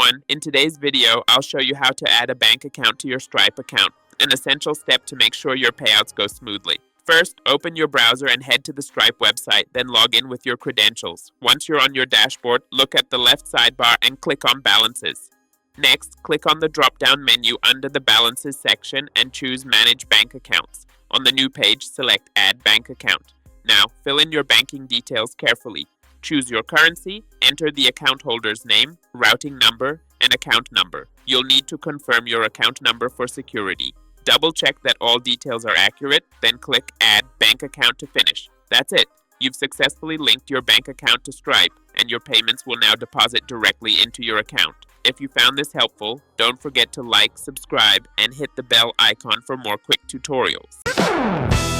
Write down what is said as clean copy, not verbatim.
everyone, in today's video, I'll show you how to add a bank account to your Stripe account, an essential step to make sure your payouts go smoothly. First, open your browser and head to the Stripe website, then log in with your credentials. Once you're on your dashboard, look at the left sidebar and click on Balances. Next, click on the drop-down menu under the Balances section and choose Manage Bank Accounts. On the new page, select Add Bank Account. Now, fill in your banking details carefully. Choose your currency, enter the account holder's name, routing number, and account number. You'll need to confirm your account number for security. Double check that all details are accurate, then click Add Bank Account to finish. That's it. You've successfully linked your bank account to Stripe, and your payments will now deposit directly into your account. If you found this helpful, don't forget to like, subscribe, and hit the bell icon for more quick tutorials.